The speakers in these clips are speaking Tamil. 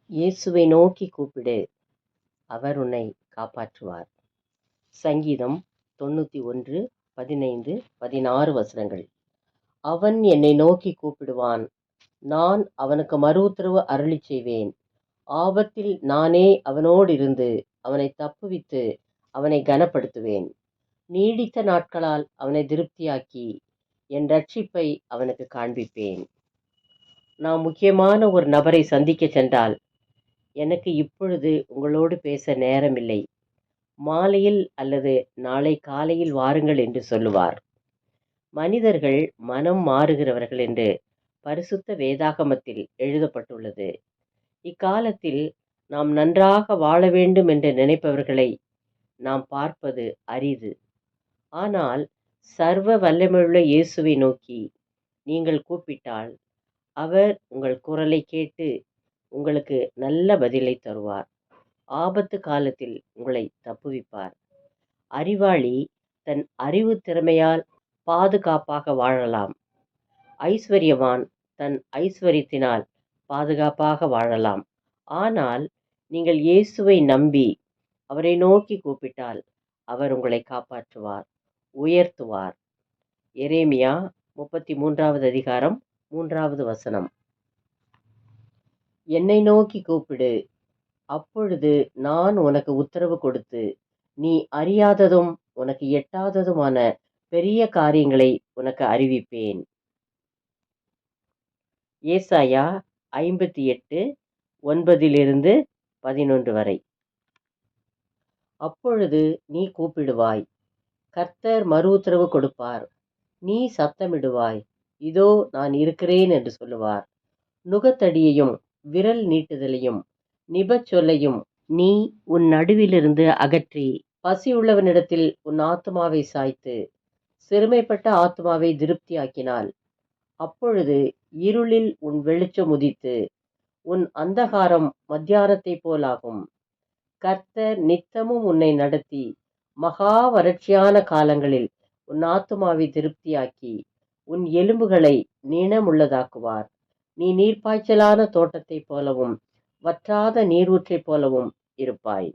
இயேசுவை நோக்கி கூப்பிடு, அவர் உன்னை காப்பாற்றுவார். சங்கீதம் 91, 15, 16 வசனங்கள். அவன் என்னை நோக்கி கூப்பிடுவான், நான் அவனுக்கு மறு உத்தரவு அருளிச் செய்வேன். ஆபத்தில் நானே அவனோடிருந்து அவனை தப்புவித்து அவனை கனப்படுத்துவேன். நீடித்த நாட்களால் அவனை திருப்தியாக்கி என் ரட்சிப்பை அவனுக்கு காண்பிப்பேன். நான் முக்கியமான ஒரு நபரை சந்திக்க சென்றால், எனக்கு இப்பொழுது உங்களோடு பேச நேரமில்லை, மாலையில் அல்லது நாளை காலையில் வாருங்கள் என்று சொல்லுவார். மனிதர்கள் மனம் மாறுகிறவர்கள் என்று பரிசுத்த வேதாகமத்தில் எழுதப்பட்டுள்ளது. இக்காலத்தில் நாம் நன்றாக வாழ வேண்டும் என்று நினைப்பவர்களை நாம் பார்ப்பது அரிது. ஆனால் சர்வ வல்லமையுள்ள இயேசுவை நோக்கி நீங்கள் கூப்பிட்டால் அவர் உங்கள் குரலை கேட்டு உங்களுக்கு நல்ல பதிலை தருவார். ஆபத்து காலத்தில் உங்களை தப்புவிப்பார். அறிவாளி தன் அறிவு திறமையால் பாதுகாப்பாக வாழலாம். ஐஸ்வர்யவான் தன் ஐஸ்வர்யத்தினால் பாதுகாப்பாக வாழலாம். ஆனால் நீங்கள் இயேசுவை நம்பி அவரை நோக்கி கூப்பிட்டால் அவர் உங்களை காப்பாற்றுவார், உயர்த்துவார். எரேமியா 33வது அதிகாரம் 3வது வசனம். என்னை நோக்கி கூப்பிடு, அப்பொழுது நான் உனக்கு உத்தரவு கொடுத்து நீ அறியாததும் உனக்கு எட்டாததுமான பெரிய காரியங்களை உனக்கு அறிவிப்பேன். ஏசாயா 58, 9-11 வரை. அப்பொழுது நீ கூப்பிடுவாய், கர்த்தர் மறு உத்தரவு கொடுப்பார். நீ சத்தமிடுவாய், இதோ நான் இருக்கிறேன் என்று சொல்லுவார். நுகத்தடியையும் விரல் நீட்டுதலையும் நிபச்சொல்லையும் நீ உன் நடுவிலிருந்து அகற்றி, பசியுள்ளவனிடத்தில் உன் ஆத்துமாவை சாய்த்து, சிறுமைப்பட்ட ஆத்துமாவை திருப்தியாக்கினால், அப்பொழுது இருளில் உன் வெளிச்சம் உதித்து, உன் அந்தகாரம் மத்தியானத்தைப் போலாகும். கர்த்தர் நித்தமும் உன்னை நடத்தி, மகா வறட்சியான காலங்களில் உன் ஆத்துமாவை திருப்தியாக்கி, உன் எலும்புகளை நீளமுள்ளதாக்குவார். நீ நீர்ப்பாய்ச்சலான தோட்டத்தைப் போலவும் வற்றாத நீரூற்றைப் போலவும் இருப்பாய்.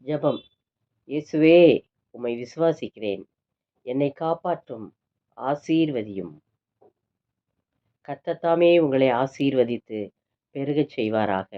ஜெபம். இயேசுவே, உம்மை விசுவாசிக்கிறேன், என்னை காப்பாற்றும், ஆசீர்வதியும். கர்த்தர் தாமே உங்களை ஆசீர்வதித்து பெருகச் செய்வாராக.